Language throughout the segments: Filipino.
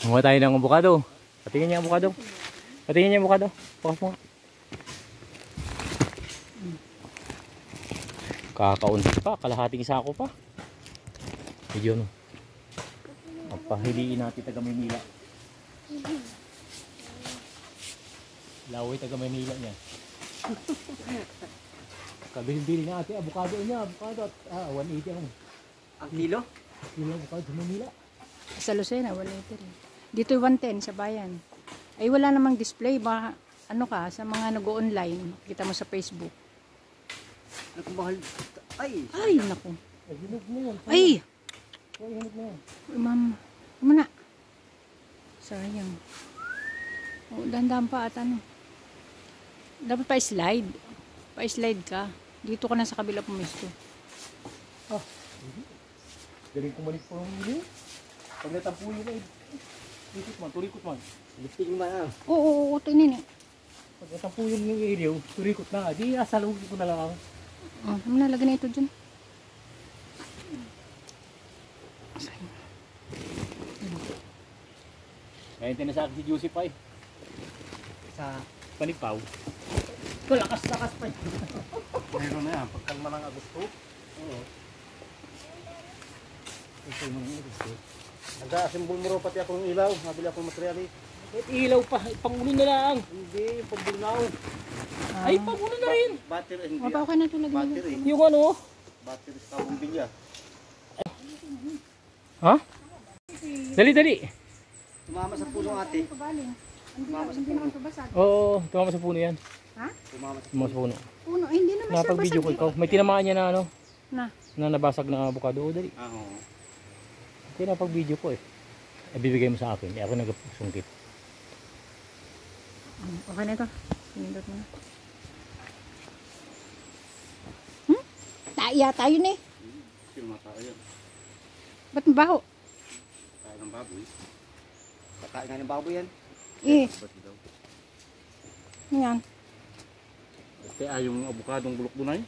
Kumuha tayo ng avocado. Patingin niya ang avocado. Patingin niya ang avocado. Pakas mo nga. Kakaunti pa. Kalahating sako pa. Medyo no. Papahiliin natin taga Maynila. Laway taga Maynila niya. Kabilin-bilin na ate. Avocado niya. Avocado. 180 ang. Ang kilo? Kilo avocado sa Maynila. Sa Lucena, 180. Dito 110 sa bayan. Ay wala namang display. Baka, ano ka, sa mga nag-online. Kita mo sa Facebook. Nagmahal. Ay! Ay, naku. Ay, hinog na yan. Ay! Ay, hinog na yan. Uy, ma'am. Muna. Sayang. Oh, dandan pa at ano. Dapat pa-slide. Pa-slide ka. Dito ka na sa kabila pumisto. Galing kumalit po ng hili. Pag natampuhin na eh. Turikot man. Lifting man ah. Oo, ito nini. Pag natampuhin yung iliw, turikot na. Di asalugin ko na lang ako. Oh, naman nalagay na ito dyan. Kaya na sa akin si Joseph ay. Sa Panipaw. kulakas-lakas pa. Meron na yan. Pagkalma ng Agosto. Oo. Ito yung mga gusto. Nag-assemble mo pati akong ilaw. Nabili akong materiali. Ilaw pa. Pangulo na lang. Hindi. Pagbunaw. Ay, pangulo na rin. Battery. Hindi. Mapaw ka na ito lagi. Battery. Yung ano. Battery sa bumbilya. Ha? Dali, dali. Tumama sa puno ate. Tumama sa puno. Oo, tumama sa puno yan. Ha? Tumama sa Tumama sa puno. Puno. Ay, hindi naman siya Napag-video ko basag. ikaw. May tinamaan niya na ano. Na. Na nabasag na avocado. Oo, dali. Oo. Kaya napag-video ko eh. Ibibigay mo sa akin. Ako nag-sungkit. Okay na ito. Pinindot mo na. Tayo na eh. Sino matao yan? Ba't mabaho? Kaya ng baboy. Kakain nga ng baboy yan. Eh, Ba't daw? yan. Kaya yung abukadong bulok dunay.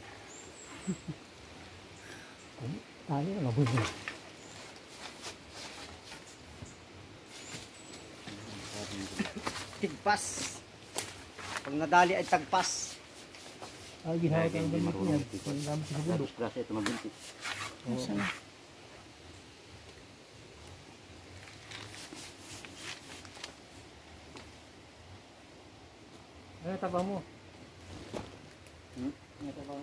Tayo, nabuhay mo. Tigpas. Pag nadali ay tagpas. Ay, ginawa ka ng gamit niya. Ang gamit sa bundok. Kasi ito mabinti. Nasaan na? Ay, taba mo. Ano ito ba?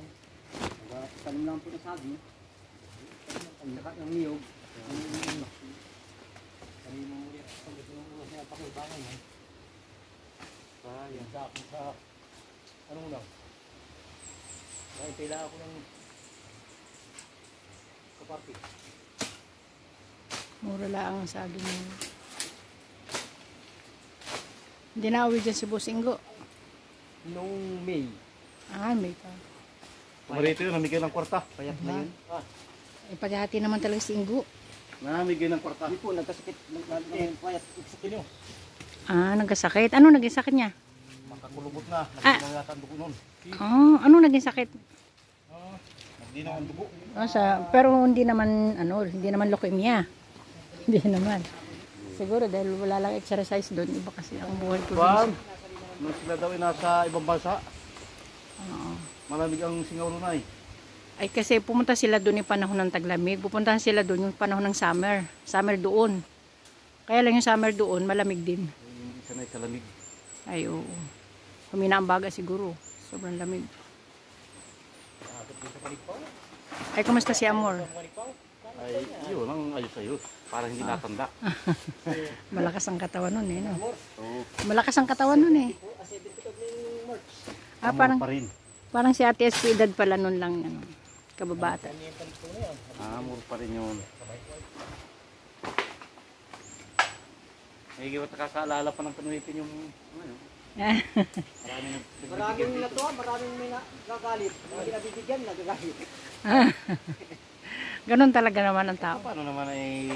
Tanim lang po na sabi. Ang lakat ng niyog. Kanina mo ulit. Pag ito nung ulos niya, pakibangan yan. Yan sa akin sa... Anong lang? Dahil pila ako ng... kaparti. Mura lang ang saging mo. Hindi na uwi dyan si Businggo. Noong May. Ah, may pa. Kumarito yun, namigay ng kwarta. Payat na yun. Eh, paghati naman talaga si Ingo. Namigay ng kwarta. Hindi po, nagkasakit. Payat. Sino? Ah, nagkasakit. Ano naging sakit niya? Makakulubot na. Ah. Nakita ang dugo nun. Oh, ano naging sakit? Hindi na ang dugo. Oh, pero hindi naman leukemia. Hindi naman. Siguro dahil wala lang exercise doon. Iba kasi ang buhay ko. Juan, nung sila daw ay nasa ibang bansa, Oo. malamig ang singaw lunay. Ay kasi pumunta sila doon yung panahon ng taglamig. Pupuntahan sila doon yung panahon ng summer. Summer doon. Kaya lang yung summer doon, malamig din. Hindi sanay sa lamig. Ay, oo. Humina ang baga siguro. Sobrang lamig. Ay, kumusta si Amor? Ay, yun ang ayos-ayos. Para hindi natanda. Malakas ang katawan nun eh, no? Oo. Malakas ang katawan nun eh. Ah, Amor pa rin. parang si Ate SP edad pala nun lang, ano, kababata. Amor pa rin yun. Ay, iwat nakakaalala pa ng panuhitin yung ano. Maraming na to, maraming may nagagalit. Hindi nabibigyan, nagagalit. Ganun talaga naman ang tao. Paano naman ay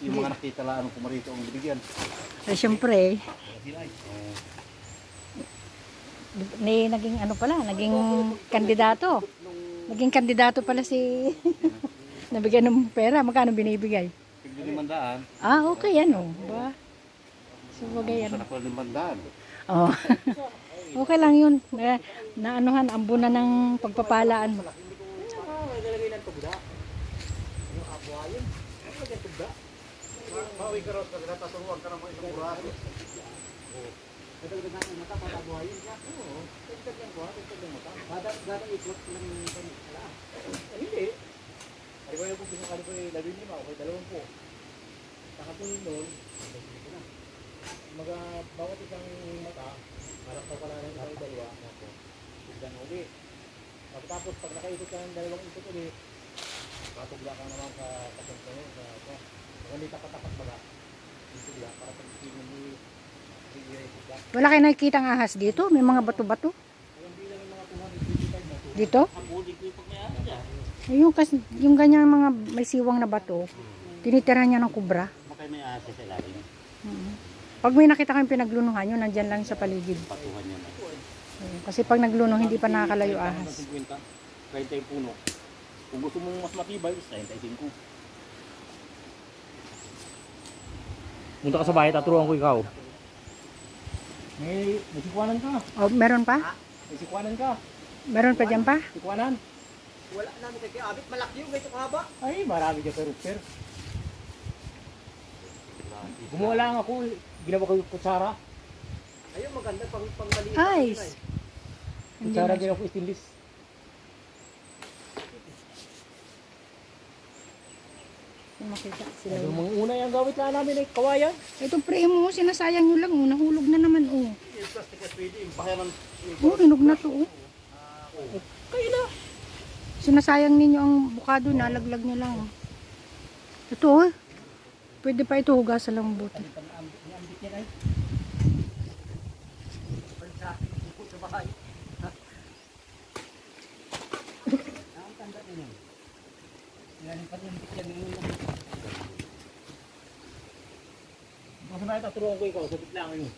yung mga nakita lang anong kumarito ang binigyan? Eh, syempre, naging ano pala, naging kandidato. Naging kandidato pala si nabigyan ng pera. Magkano binibigay? Tignan 500. Ah, okay yan oh. Ba? Sabagay ano. Sana ko limandaan. Oh. Okay lang yun. Naanuhan, ambunan ng pagpapalaan mo. May lalagay ng tugda. Yung abuhayin. Ano lagay ng tugda? Mawi ka rin, kasi nataturuan ka naman isang buraso. Nadagdagan ng mata para abuhayin ka. Oo. Tugtag lang buha, tugtag lang mata. Gada ikot lang yung ala. Hindi. Ari ko yung kung pinakali ko yung 15 o kay 20. Nakatunod nun, bawat isang mata, harap pa pala ng isang dalawa, nako, tugdan ulit. Pagkatapos, pag nakaikot ka ng dalawang ikot ulit, patugla ka naman sa katong kayo, sa hindi tapat-tapat baga, yung tugla, para pag-isinin mo yung tugla. Wala kayo nakikitang ahas dito? May mga bato-bato? Walang bilang yung mga 225 na to. Dito? Ako, di ko yung pagmayari dyan. Ayun, kasi yung ganyan mga may siwang na bato, tinitira niya ng kubra. Makay may asa sa ilalim. Pag may nakita kayong pinaglunuhan yun, nandyan lang sa paligid. Patuhan niya na. Ayun, kasi pag naglunong, hindi pa nakakalayo ahas. 50, 30 yung puno. Kung gusto mong mas matibay, 35. Punta ka sa bahay, taturuan ko ikaw. May sikwanan ka. Oh, meron pa? May sikwanan ka. Meron pa dyan pa? Sikwanan. Wala namin kay abit malaki yung ganito kahaba. Ay, marami dyan pero. Gumawa lang ako, ginawa ko yung kutsara. Ayun maganda pang maliit. Nice. Kutsara ginawa ko stainless. Makita sila. Yung mga una yung gawit lang namin ay kawayan. Ito pre mo, sinasayang nyo lang. Oh. Nahulog na naman. Oh. Yung plastic na pwede, yung pakialam. Oh, hinog na to. Oh. Kayo na. Sinasayang ninyo ang bukado, nalaglag nyo lang. Oh. Ito oh. Pwede pa ito hugasan lang mabuti. Ambit yan ay. Pansa, ikot sa bahay. Ang tanda din yan. Yan pa yung ambit yan yung Kasi na taturuan ko ikaw, sabit lang yun.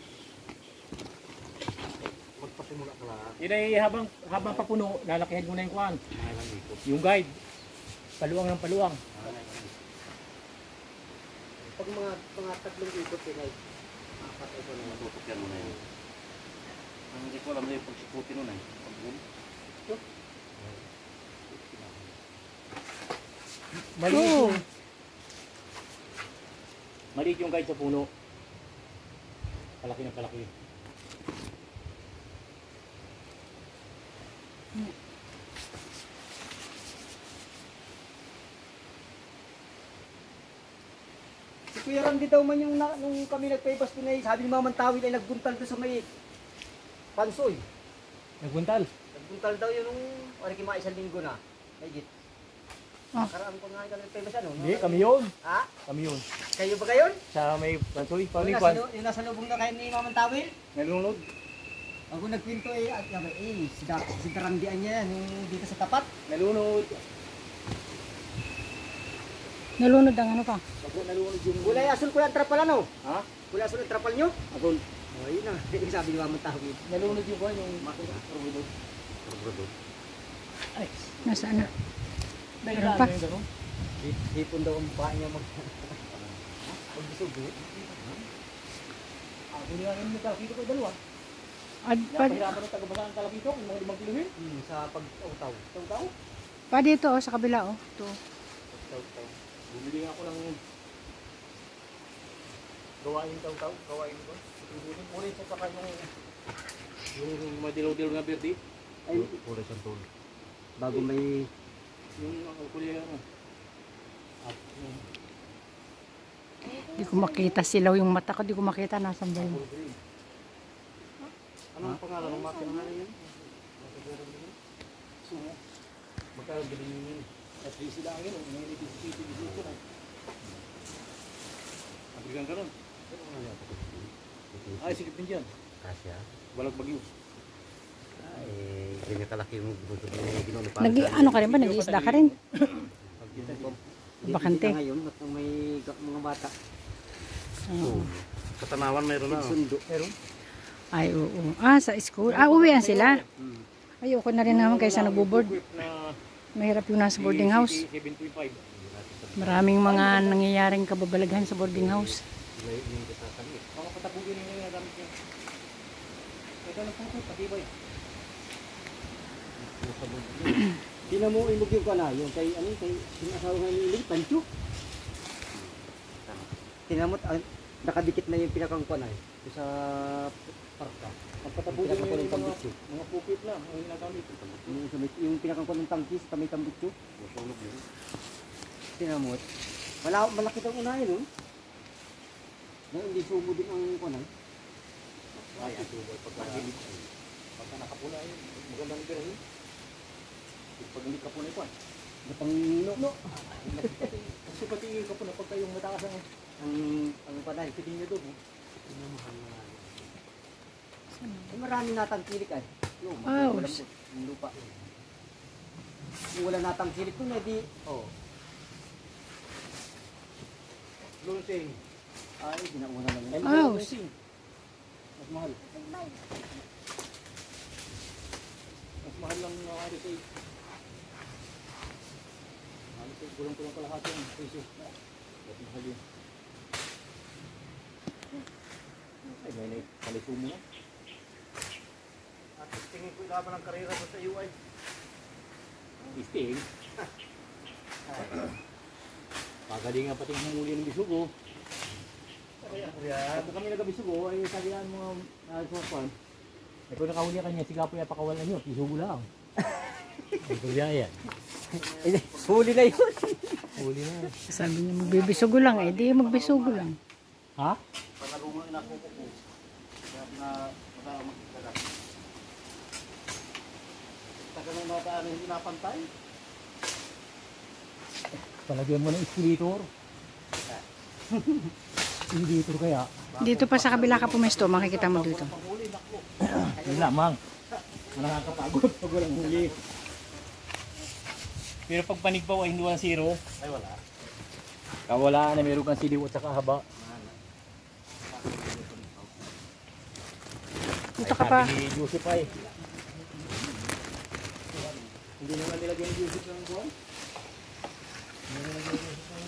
Magpasimula ka lang. Yun ay habang papuno, lalakihan mo na yung kuhan. Mahilang ikot. Yung guide. Paluwang ng paluwang. pag mga tatlong ikot din ay apat ito na yan. Matutukyan mo na yun. Ang hindi ko alam na yung pagsikutin nun eh. Pag-boom. Maliit Oo. yung... Maliit yung guide sa puno. Palaki ng palaki. Si Kuya Randy daw man yung nung kami nagpaibas doon ay sabi ni Mamang Tawil ay nagbuntal doon sa may Pansoy. Nagbuntal. Nagbuntal daw yun nung mga isang linggo na. Higit. Ah. Karaan ko nga kami nagpaibas ano? Hindi, kami yun. Ha? Kami yun. Kayo ba kayo? Sa may Pansoy, Yung Paulingkwan. yung nasa lubong na kayo ni Mamang Tawil? Nalunod. Ako nagpinto eh, at yaman eh, si Karandian niya yan, yung dito sa tapat. Nalunod. Nalunod ang ano pa. Nalunod yung... Kulay asul ko yung trapal ano? Ha? Kulay asul yung trapal nyo? Atol. Oh, yun na. Yung sabi ni Mamang Tawil. Nalunod yung kuhan, yung turbulod. Ay, nasaan na? Dahil Meron na, pa? yung gano'n. Hipon daw ang paa niya magbisog eh. Ako niya yung kalakito ko dalawa. Ad, Pahirapan ng tagabasa ng kalakito, yung mga 5 kilohin. Sa pag-utaw. Taw-taw. pa dito oh, sa kabila oh. Ito. Taw-taw. Bumili ako ng gawain taw-taw, gawain ko. Tutulungan ko rin sa saka yung madilaw-dilaw na birdi. Ay, Kulay santol. bago may... Yung kulay ano. At yung Di ko makita silaw yung mata ko. Di ko makita nasan ba yun. Anong pangalan ng makina nga yun? sumo. Magkano bilhin yun? At least sila ang yun. May electricity dito na. Abrigan ka nun. Ay, sikip din dyan. Kasya. Balag bagyo. Ay, ganyan kalaki yung gusto mo ginawa ni Ano ka rin ba? Nag-iisda ka rin? Bakante. Dito ngayon, at may mga bata. Oo. Sa Tanawan mayroon na. Sundo. Meron? Ay, oo. Ah, sa school. Ah, uwian sila. Ayoko na rin naman kaysa nagbo-board. Mahirap yung nasa boarding house. 7.5. Maraming mga nangyayaring kababalaghan sa boarding house. Mga patapugin ikaw ng puto, patibay. Sino mo imog yung kana, yung kay, ano, kay, sinasawa nga ni Iling, Pancho. Tinamot, nakadikit na yung pinakang kana, sa parka. Pagpatabugan mo yung tambutso. mga pupit lang, ang ginagamit. Yung pinakang kana ng tangkis, kamay tambutso. Masunog yun. Tinamot. Malaki daw unahin, no? Na hindi sumo din ang kana. Ay, ang tubay. Pagka nakapula yun, magandang birahin. Pag hindi kapuna ito, Batang no. kasi pati yung kapuna, pagka yung matakas Ang panay, pitin nyo doon. Ay, maraming natangkilik ay. Yung, Wow. yung lupa. Kung wala natangkilik doon, edi, oh. Lunsing. ay, ginauna na yun. Wow. Lunsing. Mas mahal. Mas mahal lang na ano sa kulang-kulang pala hati yung piso. Mas mahal yun. Ay, may kalisumo na. At tingin ko ilaban ng karera ko sa UI. Isting. Pagalingan pati humuli ng bisugo. Yan. Pag kami nagabisugo, ay sabihan mga nagsumapan. Eh kung nakahuli ka niya, sigapo yung pakawalan nyo, bisugo lang. Ay, kulya yan. Huli na yun. Huli na. Sabi niya magbibisugo lang, eh di magbisugo lang. Ha? Panalungan na kuko ko. Kaya na magkakala. Taga ng mga paano hindi napantay. Palagyan mo ng escalator. Escalator kaya. Dito pa sa kabila ka pumesto, makikita mo dito. Panghuli nako. Yun lamang. Nakakapagod pag walang huli. Pero pag panigpaw ay hindi walang zero. Ay wala. Kawalaan na meron kang siliw at saka haba. Dito ka pa. Sabi ni Joseph ay. Hindi naman nilagyan ni Joseph ng buwan. Hindi naman nilagyan ni Joseph ng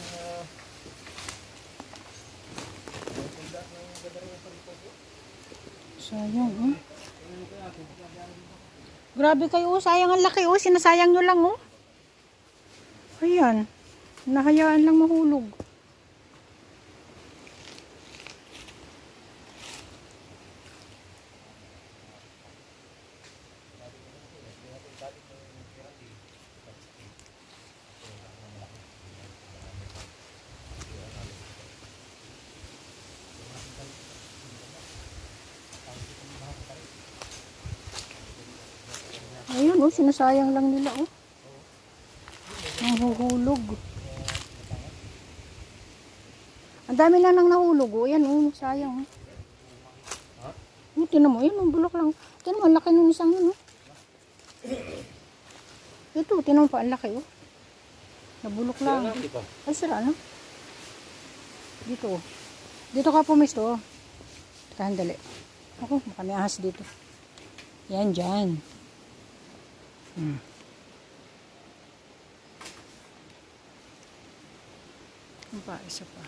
Sayang, oh. Grabe kayo, oh. Sayang ang laki, oh. Sinasayang nyo lang, oh. Ayan. Nahayaan lang mahulog. Ayun, oh. Sinasayang lang nila, oh. Ang huhulog. Ang dami lang nang nahulog, oh. Ayan, oh. Sayang, oh. Tinan mo, yun, ang bulok lang. Tinan mo, ang laki nung isang yun, oh. Ito, tinan mo pa, ang laki, oh. Nabulok lang. Ay, sira, no? Dito, oh. Dito ka pumisto, oh. Kandali. Ako, baka may ahas dito. Yan, dyan. Ano pa, isa pa.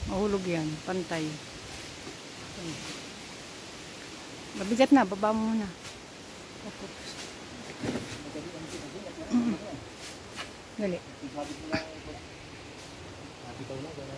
Mahulog yan, pantay. Mabigat na, baba mo muna. Dali. Bitaw na ba na?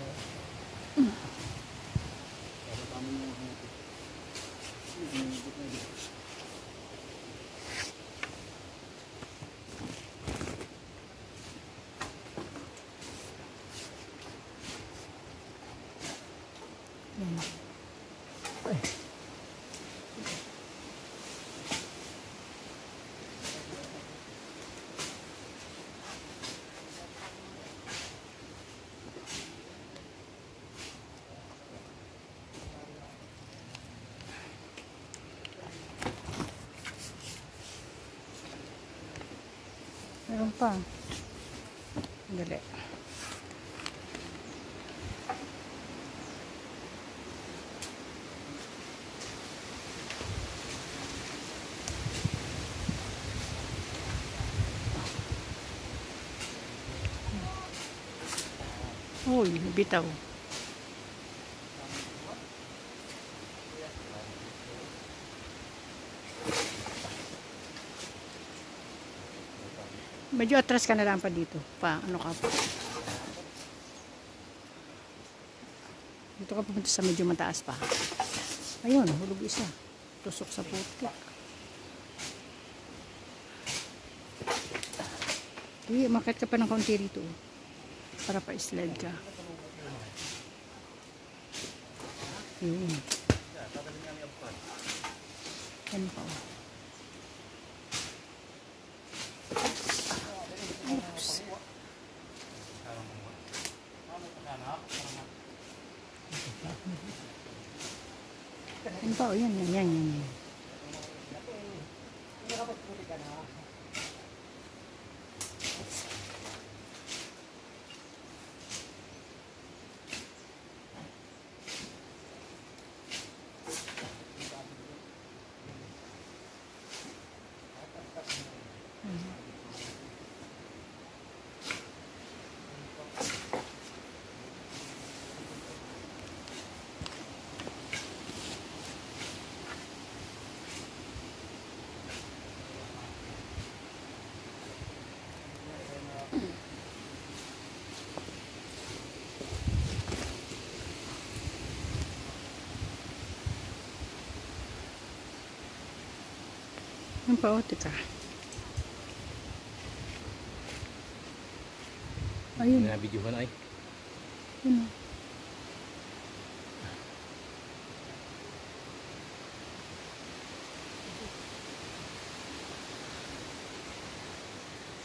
Meron pa. Dali. Uy, bitaw. Medyo atras ka na lang pa dito. Ano ka pa. Dito ka pumunta sa medyo mataas pa. Ayun, hulog isa. Tusok sa putik. Uy, makit ka pa ng kaunti rito. Para pa-slide ka. Yun. Yan pa. Oops. Yan pa, yan. Yan pa, tika. Ayun. Nabidyohan ay. Yun.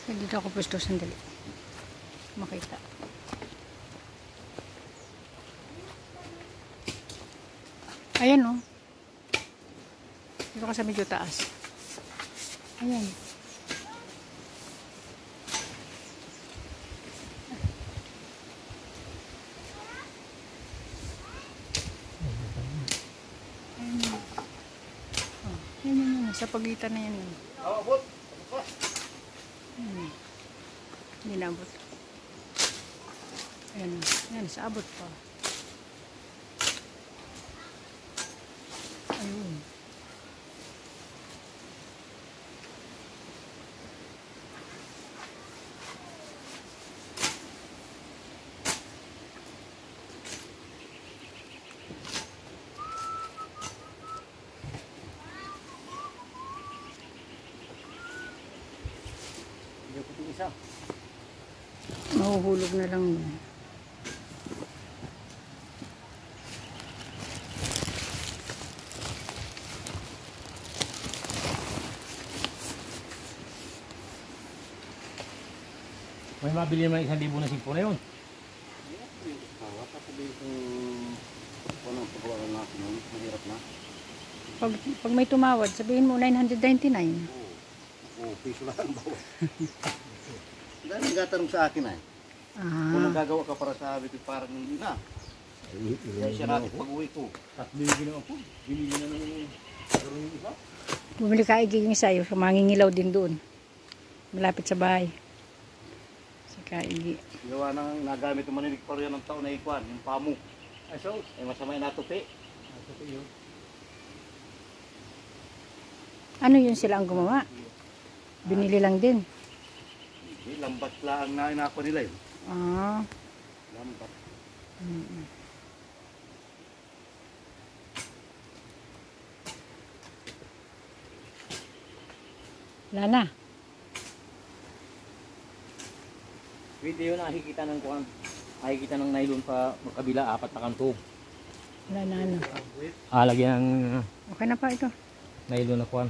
So, dito ako pwesto sandali. Makita. Ayan o. Dito ka sa medyo taas. Ayan. Yan. Sa pagitan na yan. Abot. Hindi naabot. Ayan. Yan, sa abot pa. Ayun. Isa. Mahuhulog na lang yun. May mabili naman 1,000 na singko na yun. Mahirap na. Pag may tumawad, sabihin mo 999. Oo, piso lang ang bawat. Dahil nagtatanong sa akin ay. Kung Ah, nagagawa ka para sa habit, parang hindi na. Kaya siya natin pag-uwi ko. At binili na ako. Binili na ng yung isa. bumili ka igiging sa'yo. Mangingilaw din doon. Malapit sa bahay. Sa kaigi. Gawa nang nagamit yung manilig pa rin ng taon na ikuan, yung pamo. Ay, so, Ay masama yung natupi. ito yun. Ano yun sila ang gumawa? Binili lang din. Hindi, lambat lang na inako nila yun. Ah. Lambat. Wala na. Pwede yun, nakikita ng kuwan. Nakikita ng nylon pa magkabila, 4 na kanto. Wala na ano. Lagyan ng Okay na pa ito. nylon na kuwan.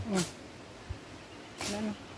Wala na.